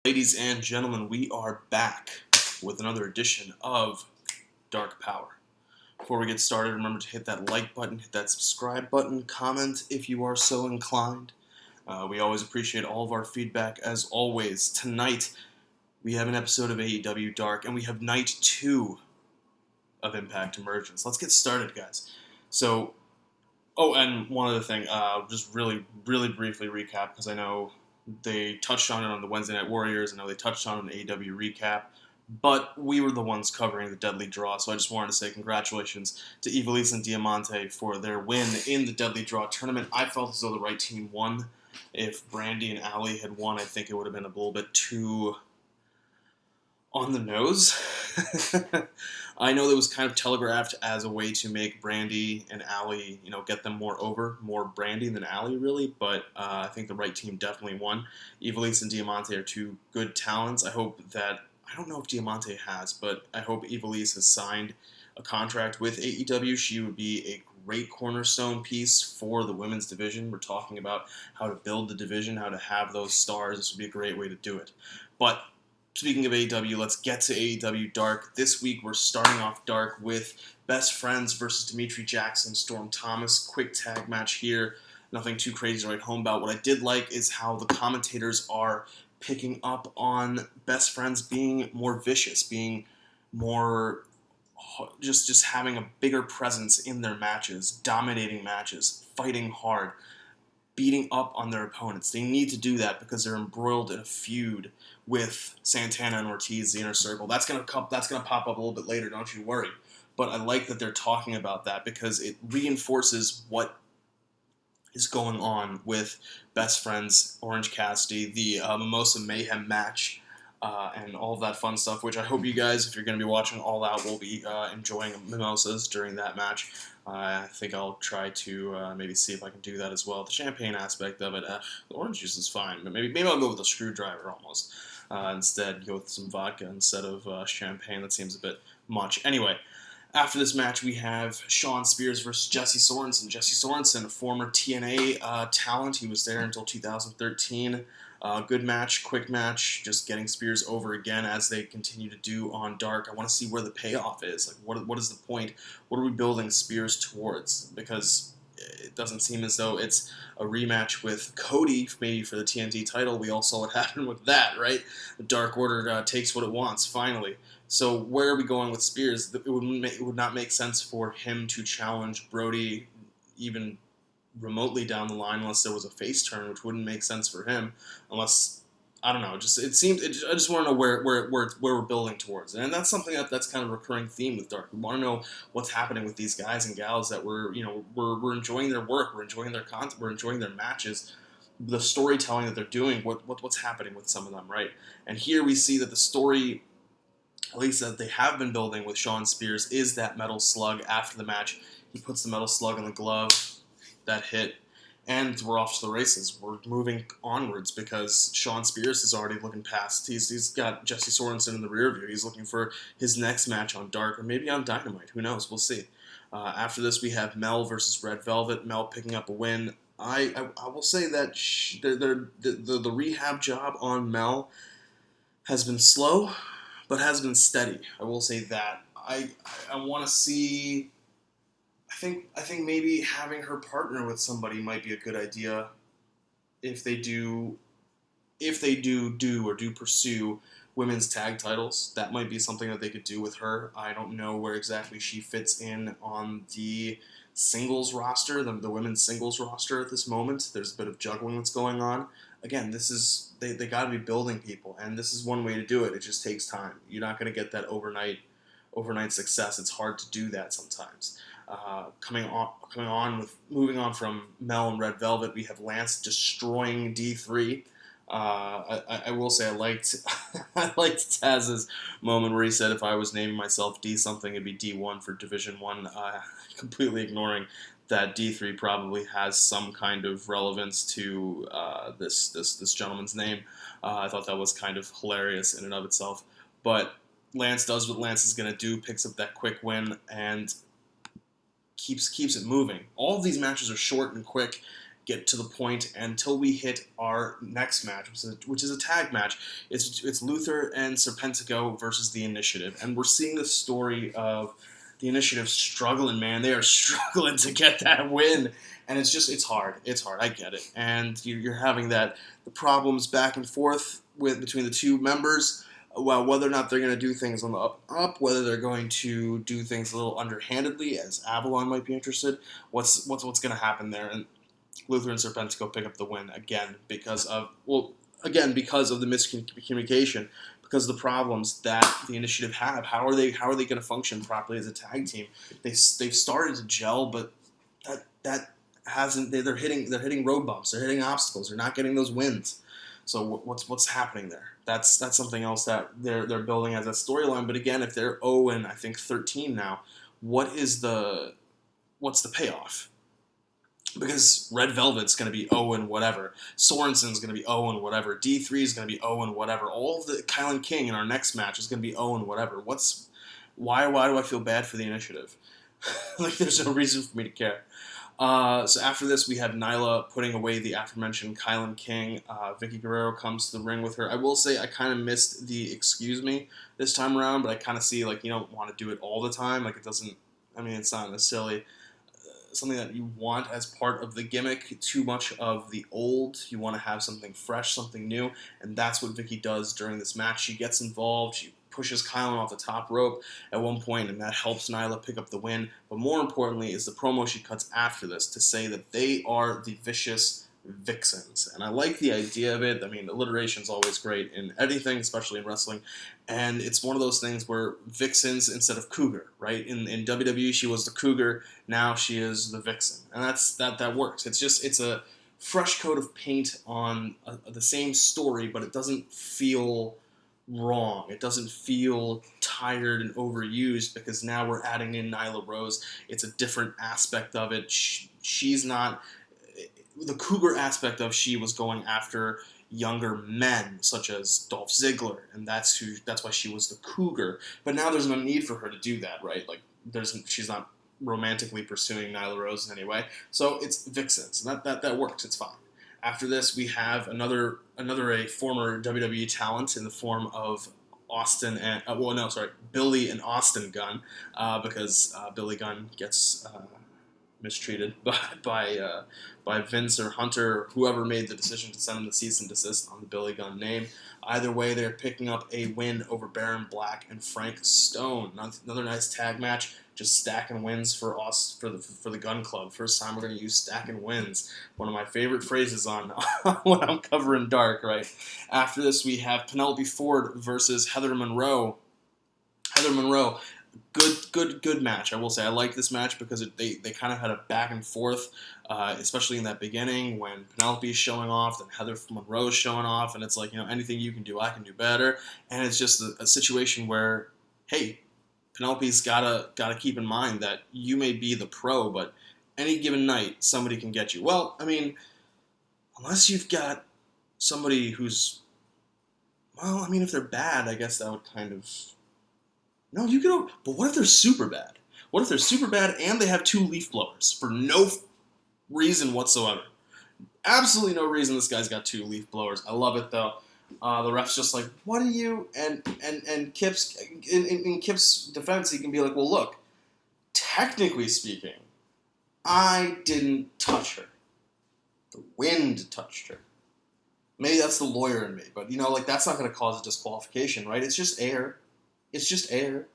Ladies and gentlemen, we are back with another edition of Dark Powerrr. Before we get started, remember to hit that like button, hit that subscribe button, comment if you are so inclined. We always appreciate all of our feedback. As always, tonight we have an episode of AEW Dark, and we have night 2 of Impact Emergence. Let's get started, guys. And one other thing, just really briefly recap, because I know they touched on it on the Wednesday Night Warriors. I know they touched on it in the AEW recap. But we were the ones covering the Deadly Draw, so I just wanted to say congratulations to Ivelisse and Diamante for their win in the Deadly Draw tournament. I felt as though the right team won. If Brandy and Allie had won, I think it would have been a little bit too on the nose. I know that was kind of telegraphed as a way to make Brandy and Allie, get them more Brandy than Allie, really. But I think the right team definitely won. Ivelisse and Diamante are two good talents. I don't know if Diamante has, but I hope Ivelisse has signed a contract with AEW. She would be a great cornerstone piece for the women's division. We're talking about how to build the division, how to have those stars. This would be a great way to do it. But speaking of AEW, let's get to AEW Dark. This week we're starting off Dark with Best Friends versus Dimitri Jackson, Storm Thomas. Quick tag match here. Nothing too crazy to write home about. What I did like is how the commentators are picking up on Best Friends being more vicious, being more just having a bigger presence in their matches, dominating matches, fighting hard, beating up on their opponents. They need to do that because they're embroiled in a feud with Santana and Ortiz, the Inner Circle. That's gonna pop up a little bit later, don't you worry. But I like that they're talking about that because it reinforces what is going on with Best Friends, Orange Cassidy, the Mimosa Mayhem match, and all of that fun stuff, which I hope you guys, if you're going to be watching All Out, will be enjoying mimosas during that match. I think I'll try to maybe see if I can do that as well. The champagne aspect of it, the orange juice is fine, but maybe I'll go with a screwdriver almost. Instead, go with some vodka instead of champagne. That seems a bit much. Anyway, after this match, we have Shawn Spears versus Jesse Sorensen. Jesse Sorensen, a former TNA talent. He was there until 2013. Good match, quick match, just getting Spears over again as they continue to do on Dark. I want to see where the payoff is. Like, what is the point? What are we building Spears towards? Because it doesn't seem as though it's a rematch with Cody, maybe for the TNT title. We all saw what happened with that, right? The Dark Order takes what it wants, finally. So where are we going with Spears? It would not make sense for him to challenge Brody even remotely down the line unless there was a face turn, which wouldn't make sense for him unless, I don't know, I just want to know where we're building towards. And that's something that's kind of a recurring theme with Dark. We want to know what's happening with these guys and gals that we're enjoying their work, we're enjoying their content, we're enjoying their matches, the storytelling that they're doing, what's happening with some of them, right? And here we see that the story, at least that they have been building with Shawn Spears, is that metal slug after the match. He puts the metal slug in the glove, that hit, and we're off to the races. We're moving onwards because Shawn Spears is already looking past. He's got Jesse Sorensen in the rear view. He's looking for his next match on Dark or maybe on Dynamite. Who knows? We'll see. After this, we have Mel versus Red Velvet. Mel picking up a win. I will say that the rehab job on Mel has been slow, but has been steady. I will say that. I want to see. I think maybe having her partner with somebody might be a good idea if they do pursue women's tag titles. That might be something that they could do with her. I don't know where exactly she fits in on the singles roster, the women's singles roster at this moment. There's a bit of juggling that's going on. Again, this is they got to be building people, and this is one way to do it. It just takes time. You're not going to get that overnight success. It's hard to do that sometimes. Moving on from Mel and Red Velvet, we have Lance destroying D3. I will say I liked Taz's moment where he said if I was naming myself D something, it'd be D1 for Division 1, completely ignoring that D3 probably has some kind of relevance to this gentleman's name. I thought that was kind of hilarious in and of itself. But Lance does what Lance is going to do, picks up that quick win, and keeps it moving. All of these matches are short and quick, get to the point until we hit our next match, which is a tag match. It's Luther and Serpentico versus the Initiative, and we're seeing the story of the Initiative struggling, man. They are struggling to get that win, and it's hard. It's hard. I get it, and you're having the problems back and forth between the two members. Well, whether or not they're going to do things on the up, whether they're going to do things a little underhandedly, as Avalon might be interested, what's going to happen there? And Luther and Serpentico pick up the win again because of the miscommunication, because of the problems that the Initiative have. How are they going to function properly as a tag team? They've started to gel, but that hasn't. They're hitting road bumps. They're hitting obstacles. They're not getting those wins. So what's happening there? That's something else that they're building as a storyline. But again, if they're 0-13 now, what's the payoff? Because Red Velvet's going to be 0-whatever. Sorensen's going to be 0-whatever. D3 is going to be 0-whatever. All of the Kylan King in our next match is going to be 0-whatever. Why do I feel bad for the Initiative? Like, there's no reason for me to care. So after this, we have Nyla putting away the aforementioned Kylan King. Vicky Guerrero comes to the ring with her. I will say I kind of missed the excuse me this time around, but I kind of see, like, you don't want to do it all the time. Like, it's not necessarily something that you want as part of the gimmick. Too much of the old. You want to have something fresh, something new, and that's what Vicky does during this match. She gets involved. She pushes Kylan off the top rope at one point, and that helps Nyla pick up the win. But more importantly is the promo she cuts after this to say that they are the Vicious Vixens. And I like the idea of it. I mean, alliteration is always great in anything, especially in wrestling. And it's one of those things where Vixens instead of Cougar, right? In WWE, she was the Cougar. Now she is the Vixen. And that works. It's a fresh coat of paint on the same story, but it doesn't feel wrong. It doesn't feel tired and overused because now we're adding in Nyla Rose. It's a different aspect of it. She's not the Cougar aspect of she was going after younger men such as Dolph Ziggler, and that's why she was the Cougar. But now there's no need for her to do that, right? Like she's not romantically pursuing Nyla Rose in any way. So it's Vixens, and that works. It's fine. After this, we have another former WWE talent in the form of Billy and Austin Gunn, because Billy Gunn gets mistreated by Vince or Hunter or whoever made the decision to send him the cease and desist on the Billy Gunn name. Either way, they're picking up a win over Baron Black and Frank Stone. Another nice tag match. Just stacking wins for us for the Gun Club. First time we're going to use stacking wins. One of my favorite phrases on when I'm covering Dark, right? After this, we have Penelope Ford versus Heather Monroe. Heather Monroe, good match. I will say I like this match because they kind of had a back and forth, especially in that beginning when Penelope is showing off, then Heather Monroe is showing off, and it's like, anything you can do, I can do better. And it's just a situation where, hey, Penelope's gotta keep in mind that you may be the pro, but any given night somebody can get you. Well, I mean, unless you've got somebody who's, if they're bad, I guess that would kind of. No, you can. But what if they're super bad? What if they're super bad and they have 2 leaf blowers for no reason whatsoever? Absolutely no reason this guy's got 2 leaf blowers. I love it though. The ref's just like, what are you? And Kip's in Kip's defense, he can be like, well, look, technically speaking, I didn't touch her. The wind touched her. Maybe that's the lawyer in me, but that's not going to cause a disqualification, right? It's just air. It's just air.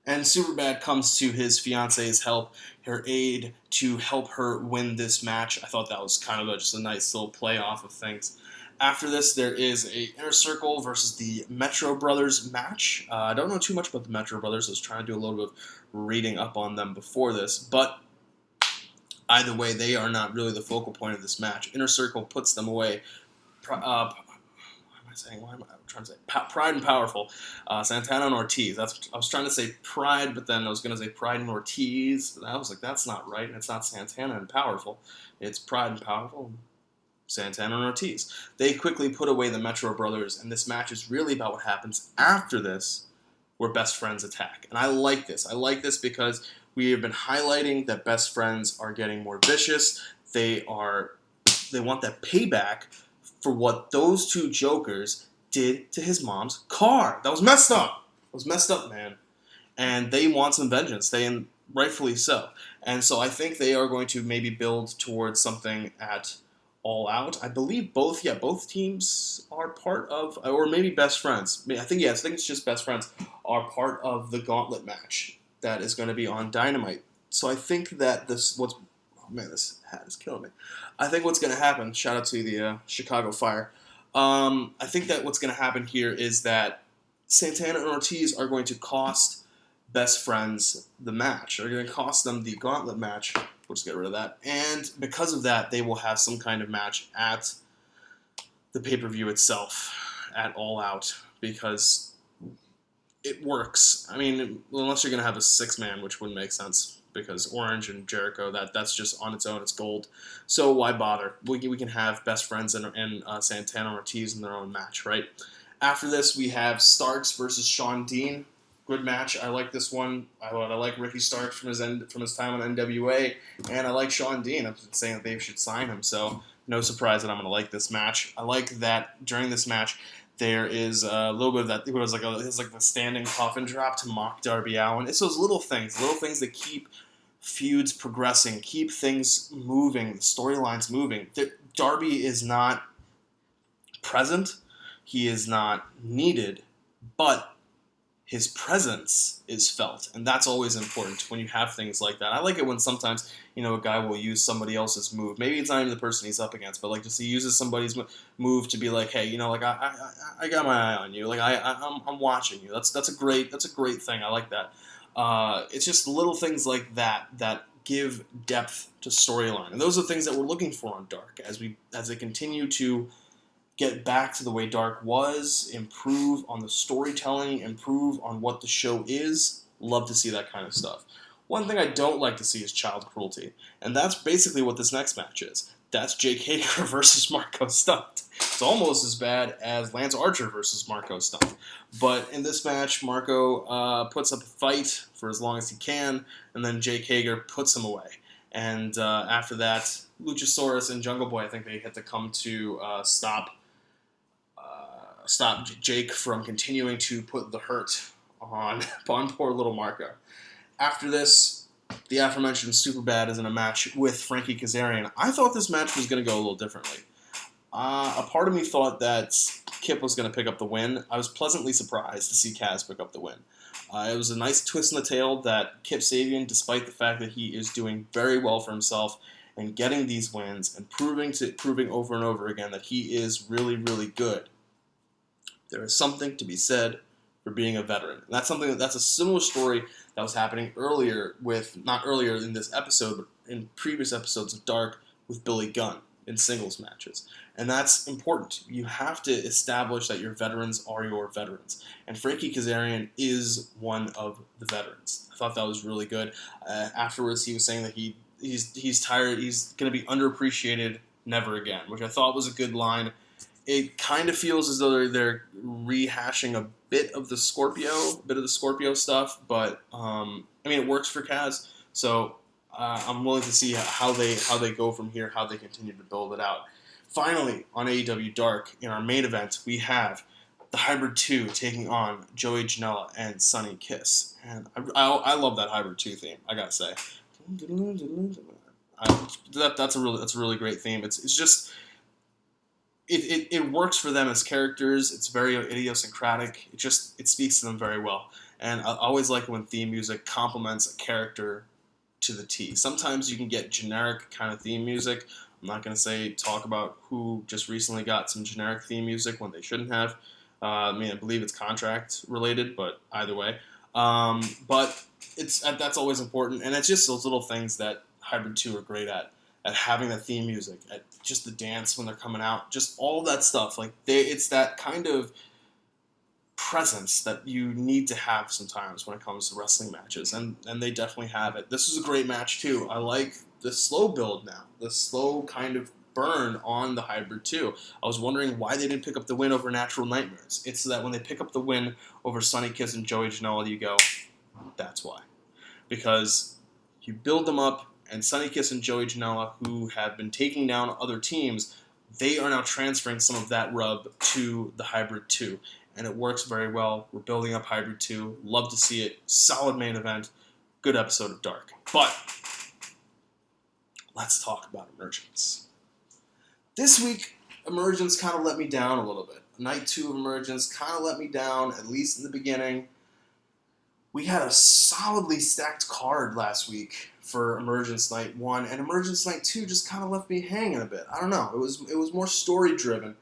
And Superbad comes to his fiance's help, her aid, to help her win this match. I thought that was kind of just a nice little play off of things. After this, there is a Inner Circle versus the Metro Brothers match. I don't know too much about the Metro Brothers. I was trying to do a little bit of reading up on them before this, but either way, they are not really the focal point of this match. Inner Circle puts them away. Pride and Powerful. Santana and Ortiz. I was trying to say Pride, but then I was going to say Pride and Ortiz. But I was like, that's not right. And it's not Santana and Powerful. It's Pride and Powerful. Santana and Ortiz. They quickly put away the Metro Brothers, and this match is really about what happens after this, where Best Friends attack. And I like this. I like this because we have been highlighting that Best Friends are getting more vicious. They are They want that payback for what those two jokers did to his mom's car. That was messed up. It was messed up, man. And they want some vengeance. And rightfully so. And so I think they are going to maybe build towards something at All Out. I believe both teams are part of, or maybe best friends. I think it's just best friends are part of the gauntlet match that is going to be on Dynamite. So I think that this hat is killing me. I think what's going to happen, shout out to the Chicago Fire, I think that what's going to happen here is that Santana and Ortiz are going to cost best friends the match. They're going to cost them the gauntlet match. We'll just get rid of that. And because of that, they will have some kind of match at the pay-per-view itself, at All Out, because it works. I mean, unless you're going to have a six-man, which wouldn't make sense, because Orange and Jericho, that's just on its own, it's gold. So why bother? We can have best friends and Santana and Ortiz in their own match, right? After this, we have Starks versus Shawn Dean. Good match. I like this one. I like Ricky Starks from his time on NWA, and I like Shawn Dean. I'm saying that they should sign him, so no surprise that I'm going to like this match. I like that during this match there is a little bit of that. It was like the standing coffin drop to mock Darby Allin. It's those little things that keep feuds progressing, keep things moving, the storylines moving. Darby is not present. He is not needed, but his presence is felt, and that's always important when you have things like that. I like it when sometimes, a guy will use somebody else's move. Maybe it's not even the person he's up against, but like just he uses somebody's move to be like, hey, like I got my eye on you, like I'm watching you. That's a great thing. I like that. It's just little things like that give depth to storyline, and those are things that we're looking for on Dark as they continue to get back to the way Dark was, improve on the storytelling, improve on what the show is. Love to see that kind of stuff. One thing I don't like to see is child cruelty, and that's basically what this next match is. That's Jake Hager versus Marco Stunt. It's almost as bad as Lance Archer versus Marco Stunt. But in this match, Marco puts up a fight for as long as he can, and then Jake Hager puts him away. And after that, Luchasaurus and Jungle Boy, I think they had to come to stop Jake from continuing to put the hurt on poor little Marco. After this, the aforementioned Superbad is in a match with Frankie Kazarian. I thought this match was going to go a little differently. A part of me thought that Kip was going to pick up the win. I was pleasantly surprised to see Kaz pick up the win. It was a nice twist in the tail that Kip Sabian, despite the fact that he is doing very well for himself and getting these wins and proving over and over again that he is really, really good, there is something to be said for being a veteran. And that's a similar story that was happening not earlier in this episode, but in previous episodes of Dark with Billy Gunn in singles matches. And that's important. You have to establish that your veterans are your veterans. And Frankie Kazarian is one of the veterans. I thought that was really good. Afterwards, he was saying that he's tired, he's going to be underappreciated never again, which I thought was a good line. It kind of feels as though they're rehashing a bit of the Scorpio stuff, but it works for Kaz. So I'm willing to see how they go from here, how they continue to build it out. Finally, on AEW Dark, in our main event, we have the Hybrid 2 taking on Joey Janela and Sonny Kiss, and I love that Hybrid 2 theme. I gotta say, that's a really great theme. It's just. It works for them as characters. It's very idiosyncratic. It speaks to them very well. And I always like when theme music complements a character to the T. Sometimes you can get generic kind of theme music. I'm not going to talk about who just recently got some generic theme music when they shouldn't have. I believe it's contract related, but either way. But that's always important. And it's just those little things that Hybrid 2 are great at having that theme music, at just the dance when they're coming out, just all that stuff. Like it's that kind of presence that you need to have sometimes when it comes to wrestling matches, and they definitely have it. This was a great match too. I like the slow build now, the slow kind of burn on the Hybrid 2. I was wondering why they didn't pick up the win over Natural Nightmares. It's so that when they pick up the win over Sonny Kiss and Joey Janela, you go, that's why. Because you build them up, And Sonny Kiss and Joey Janela, who have been taking down other teams, they are now transferring some of that rub to the Hybrid 2. And it works very well. We're building up Hybrid 2. Love to see it. Solid main event. Good episode of Dark. But let's talk about Emergence. This week, Emergence kind of let me down a little bit. Night 2 of Emergence kind of let me down, at least in the beginning. We had a solidly stacked card last week for Emergence Night 1, and Emergence Night 2 just kind of left me hanging a bit. I don't know. It was more story-driven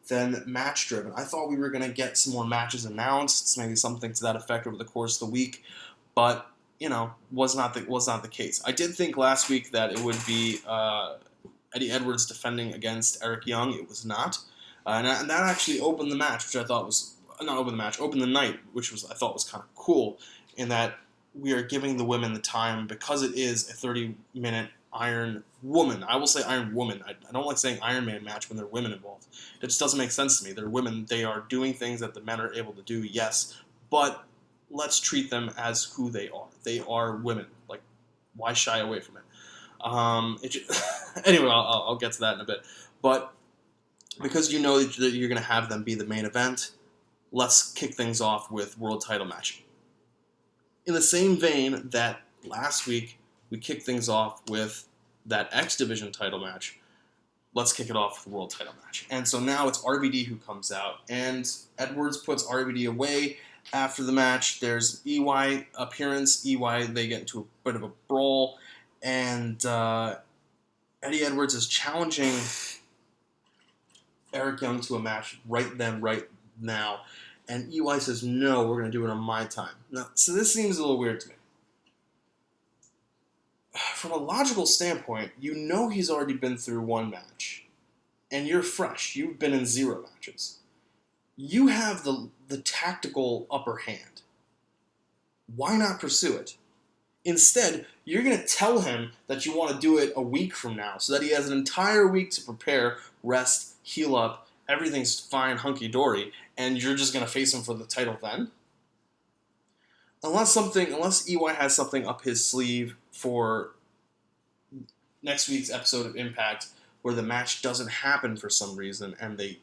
than match-driven. I thought we were going to get some more matches announced, maybe something to that effect over the course of the week, but, was not the case. I did think last week that it would be Eddie Edwards defending against Eric Young. It was not. And that actually opened the match, which I thought was... Not opened the match, opened the night, which I thought was kind of cool, in that we are giving the women the time, because it is a 30-minute Iron Woman. I will say Iron Woman. I don't like saying Iron Man match when there are women involved. It just doesn't make sense to me. They're women. They are doing things that the men are able to do, yes, but let's treat them as who they are. They are women. Like, why shy away from it? Anyway, I'll get to that in a bit. But because you know that you're going to have them be the main event, let's kick things off with world title match. In the same vein that last week we kicked things off with that X Division title match, let's kick it off with the world title match. And so now it's RVD who comes out, and Edwards puts RVD away after the match. There's EY appearance. EY, they get into a bit of a brawl, and Eddie Edwards is challenging Eric Young to a match right then, right now. And EY says, no, we're going to do it on my time. Now, so this seems a little weird to me. From a logical standpoint, you know he's already been through one match. And you're fresh. You've been in 0 matches. You have the tactical upper hand. Why not pursue it? Instead, you're going to tell him that you want to do it a week from now, so that he has an entire week to prepare, rest, heal up, everything's fine, hunky-dory, and you're just going to face him for the title then? Unless EY has something up his sleeve for next week's episode of Impact where the match doesn't happen for some reason and he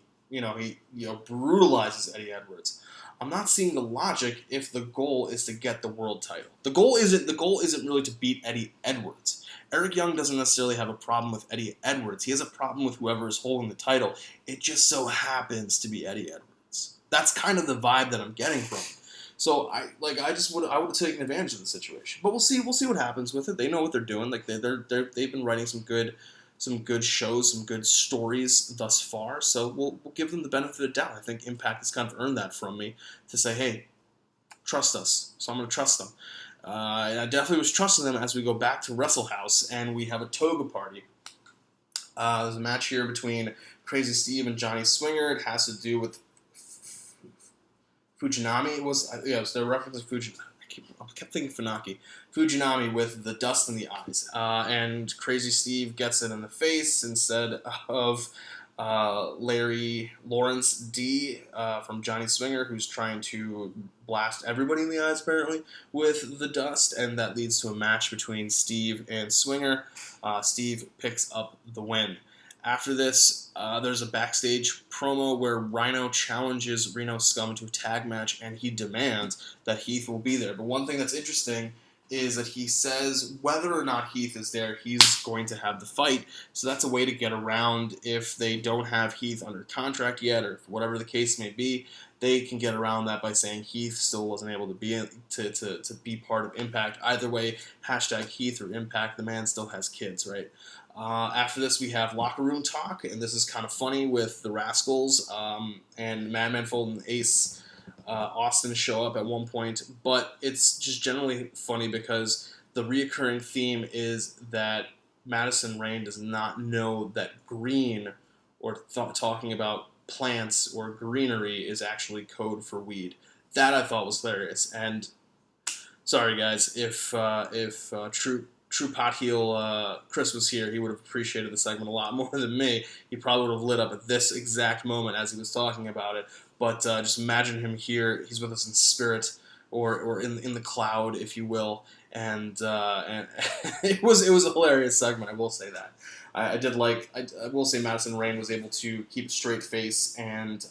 brutalizes Eddie Edwards. I'm not seeing the logic if the goal is to get the world title. The goal isn't really to beat Eddie Edwards. Eric Young doesn't necessarily have a problem with Eddie Edwards. He has a problem with whoever is holding the title. It just so happens to be Eddie Edwards. That's kind of the vibe that I'm getting from it. So I would have taken advantage of the situation. But we'll see what happens with it. They know what they're doing. Like they've been writing some good shows, some good stories thus far. So we'll give them the benefit of the doubt. I think Impact has kind of earned that from me to say, hey, trust us. So I'm going to trust them. And I definitely was trusting them as we go back to Wrestle House and we have a toga party. There's a match here between Crazy Steve and Johnny Swinger. It has to do with Fujinami. It was their reference to Fujinami. I kept thinking Funaki. Fujinami with the dust in the eyes. And Crazy Steve gets it in the face instead of Larry Lawrence D from Johnny Swinger, who's trying to blast everybody in the eyes, apparently, with the dust. And that leads to a match between Steve and Swinger. Steve picks up the win. After this, there's a backstage promo where Rhino challenges Reno Scum to a tag match, and he demands that Heath will be there. But one thing that's interesting is that he says whether or not Heath is there, he's going to have the fight. So that's a way to get around if they don't have Heath under contract yet, or whatever the case may be. They can get around that by saying Heath still wasn't able to be to be part of Impact. Either way, hashtag Heath or Impact, the man still has kids, right? After this, we have locker room talk, and this is kind of funny with the Rascals and Madman Fulton and Ace Austin show up at one point, but it's just generally funny because the reoccurring theme is that Madison Rayne does not know that green or talking about plants or greenery is actually code for weed. That I thought was hilarious, and sorry guys, if True Pot Heel Chris was here, he would have appreciated the segment a lot more than me. He probably would have lit up at this exact moment as he was talking about it. But just imagine him here. He's with us in spirit. or in the cloud, if you will, and it was a hilarious segment. I will say that. I will say Madison Rayne was able to keep a straight face and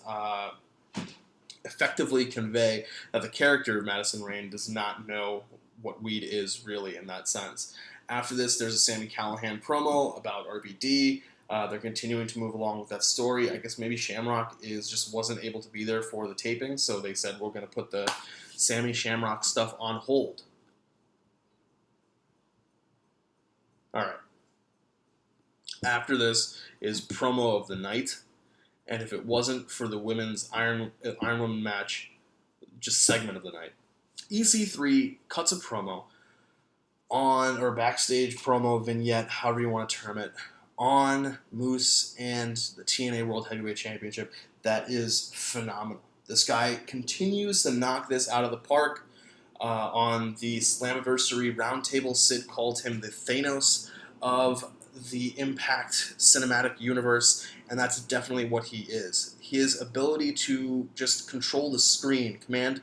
effectively convey that the character of Madison Rayne does not know what weed is really in that sense. After this, there's a Sami Callihan promo about RVD. They're continuing to move along with that story. I guess maybe Shamrock just wasn't able to be there for the taping, so they said we're going to put the Sami Shamrock stuff on hold. All right. After this is promo of the night, and if it wasn't for the women's Iron Woman match, just segment of the night, EC3 cuts a promo on, or backstage promo vignette, however you want to term it, on Moose and the TNA World Heavyweight Championship. That is phenomenal. This guy continues to knock this out of the park. On the Slammiversary Roundtable, Sid called him the Thanos of the Impact cinematic universe, and that's definitely what he is. His ability to just control the screen, command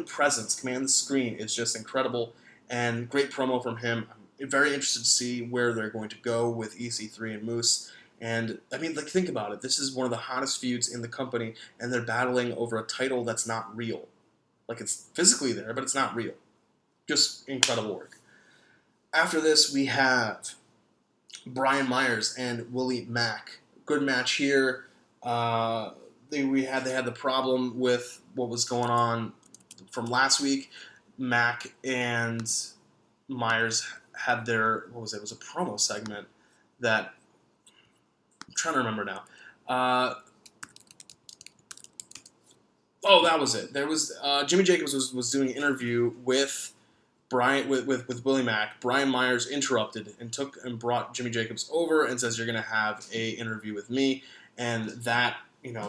presence, command the screen is just incredible, and great promo from him. I'm very interested to see where they're going to go with EC3 and Moose. And, I mean, like, think about it. This is one of the hottest feuds in the company, and they're battling over a title that's not real. Like, it's physically there, but it's not real. Just incredible work. After this, we have Brian Myers and Willie Mack. Good match here. They had the problem with what was going on from last week. Mack and Myers had their, what was it? It was a promo segment that I'm trying to remember now. That was it. There was Jimmy Jacobs was doing an interview with with Willie Mack. Brian Myers interrupted and brought Jimmy Jacobs over and says, "You're going to have a interview with me," and that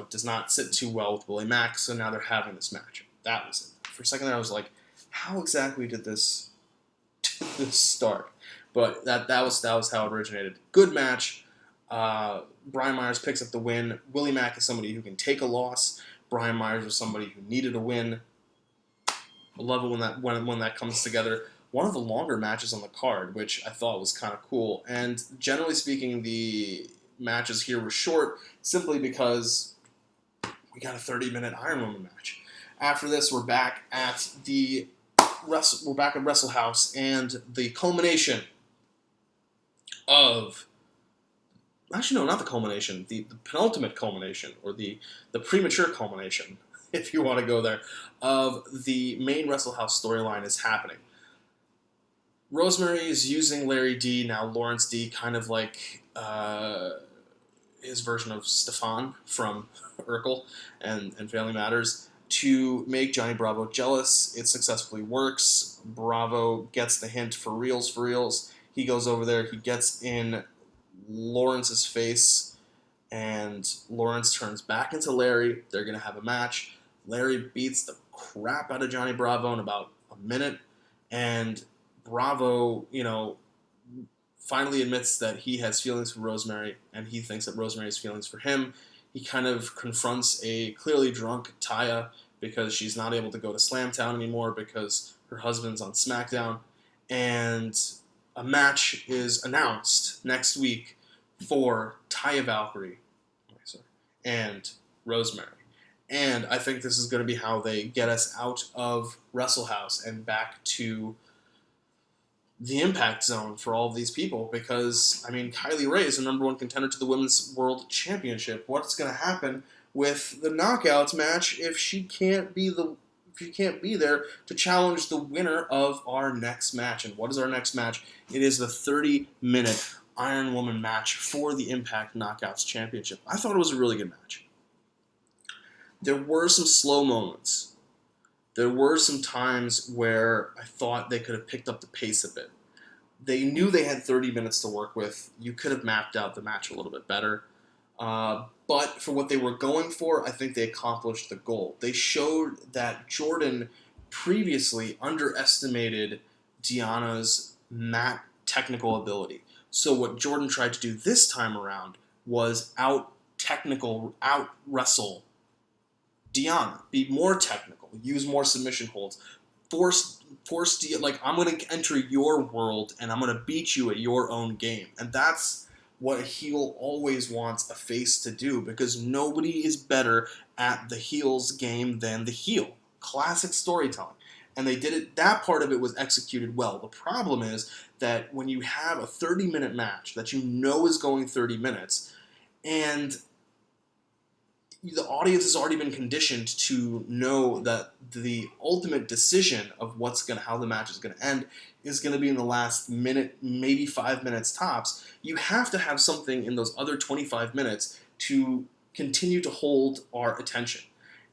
does not sit too well with Willie Mack. So now they're having this match. That was it. For a second there, I was like, "How exactly did this start?" But that was how it originated. Good match. Brian Myers picks up the win. Willie Mack is somebody who can take a loss. Brian Myers was somebody who needed a win. I love it when that comes together. One of the longer matches on the card, which I thought was kind of cool. And generally speaking, the matches here were short, simply because we got a 30-minute Iron Woman match. After this, we're back at Wrestle House, and the culmination of, actually no, not the culmination, the penultimate culmination, or the premature culmination, if you want to go there, of the main Wrestle House storyline is happening. Rosemary is using Larry D, now Lawrence D, kind of like his version of Stefan from Urkel and Family Matters, to make Johnny Bravo jealous. It successfully works. Bravo gets the hint for reals. He goes over there, he gets in Lawrence's face, and Lawrence turns back into Larry. They're going to have a match. Larry beats the crap out of Johnny Bravo in about a minute, and Bravo, finally admits that he has feelings for Rosemary, and he thinks that Rosemary has feelings for him. He kind of confronts a clearly drunk Taya because she's not able to go to Slamtown anymore because her husband's on SmackDown, and a match is announced next week for Taya Valkyrie and Rosemary. And I think this is going to be how they get us out of Wrestle House and back to the Impact Zone for all of these people. Because, Kylie Ray is the number one contender to the Women's World Championship. What's going to happen with the Knockouts match if she can't be there to challenge the winner of our next match? And what is our next match? It is the 30-minute Iron Woman match for the Impact Knockouts Championship. I thought it was a really good match. There were some slow moments. There were some times where I thought they could have picked up the pace a bit. They knew they had 30 minutes to work with. You could have mapped out the match a little bit better. But for what they were going for, I think they accomplished the goal. They showed that Jordan previously underestimated Deanna's mat technical ability. So what Jordan tried to do this time around was out-wrestle Deanna, be more technical, use more submission holds, force like I'm going to enter your world and I'm going to beat you at your own game. And that's what a heel always wants a face to do, because nobody is better at the heel's game than the heel. Classic storytelling. And they did it, that part of it was executed well. The problem is that when you have a 30-minute match that you know is going 30 minutes, and the audience has already been conditioned to know that the ultimate decision of how the match is going to end is going to be in the last minute, maybe 5 minutes tops. You have to have something in those other 25 minutes to continue to hold our attention.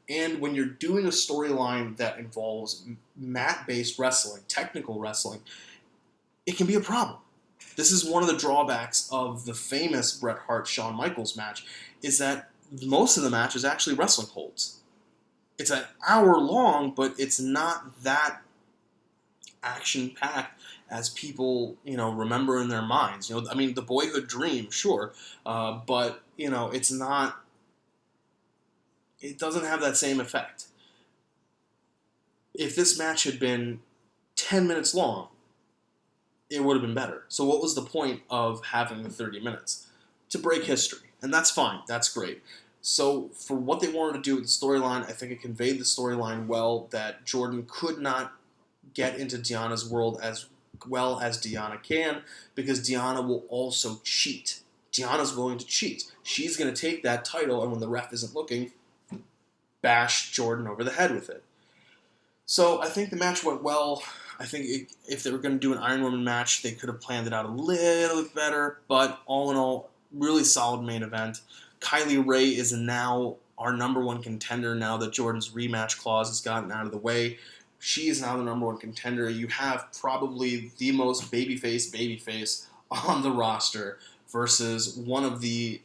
And when you're doing a storyline that involves mat-based wrestling, technical wrestling, it can be a problem. This is one of the drawbacks of the famous Bret Hart-Shawn Michaels match, is that most of the match is actually wrestling holds. It's an hour long, but it's not that action-packed as people, remember in their minds. The boyhood dream, sure, but, it's not, it doesn't have that same effect. If this match had been 10 minutes long, it would have been better. So what was the point of having the 30 minutes? To break history. And that's fine. That's great. So for what they wanted to do with the storyline, I think it conveyed the storyline well, that Jordan could not get into Deanna's world as well as Deanna can, because Deanna will also cheat. Deanna's willing to cheat. She's going to take that title, and when the ref isn't looking, bash Jordan over the head with it. So I think the match went well. I think if they were going to do an Iron Woman match, they could have planned it out a little bit better. But all in all, really solid main event. Kylie Ray is now our number one contender now that Jordan's rematch clause has gotten out of the way. She is now the number one contender. You have probably the most babyface on the roster versus one of the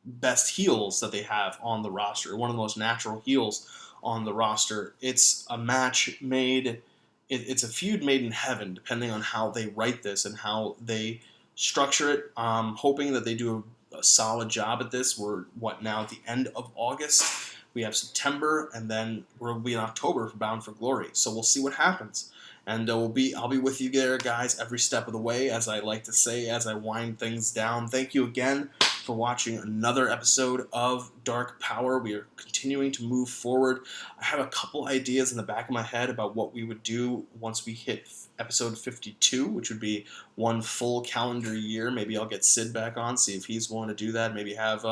best heels that they have on the roster, one of the most natural heels on the roster. It's a match made, it's a feud made in heaven, depending on how they write this and how they structure it. I'm hoping that they do a solid job at this. We're, now, at the end of August. We have September, and then we'll be in October for Bound for Glory. So we'll see what happens. And I'll be with you there, guys, every step of the way, as I like to say, as I wind things down. Thank you again for watching another episode of Dark Powerrr. We are continuing to move forward. I have a couple ideas in the back of my head about what we would do once we hit episode 52, which would be one full calendar year. Maybe I'll get Sid back on, see if he's willing to do that. Maybe have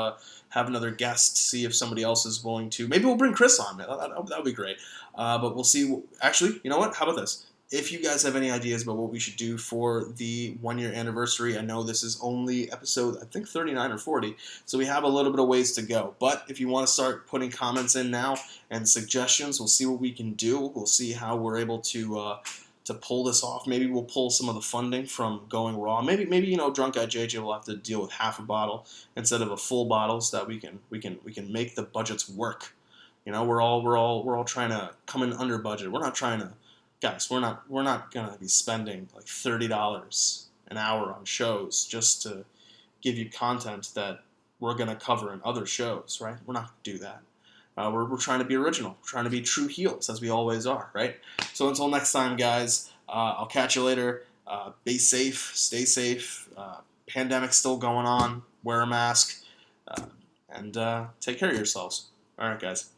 another guest, see if somebody else is willing to. Maybe we'll bring Chris on. That would be great. But we'll see. Actually, you know what? How about this? If you guys have any ideas about what we should do for the 1-year anniversary, I know this is only episode, I think, 39 or 40, so we have a little bit of ways to go. But if you want to start putting comments in now and suggestions, we'll see what we can do. We'll see how we're able to pull this off. Maybe we'll pull some of the funding from Going Raw. Maybe Drunk Guy JJ will have to deal with half a bottle instead of a full bottle, so that we can make the budgets work. We're all trying to come in under budget. We're not trying to. Guys, we're not gonna be spending like $30 an hour on shows just to give you content that we're gonna cover in other shows, right? We're not gonna do that. We're trying to be original. We're trying to be true heels, as we always are, right? So until next time, guys, I'll catch you later. Be safe, stay safe. Pandemic's still going on. Wear a mask, and take care of yourselves. All right, guys.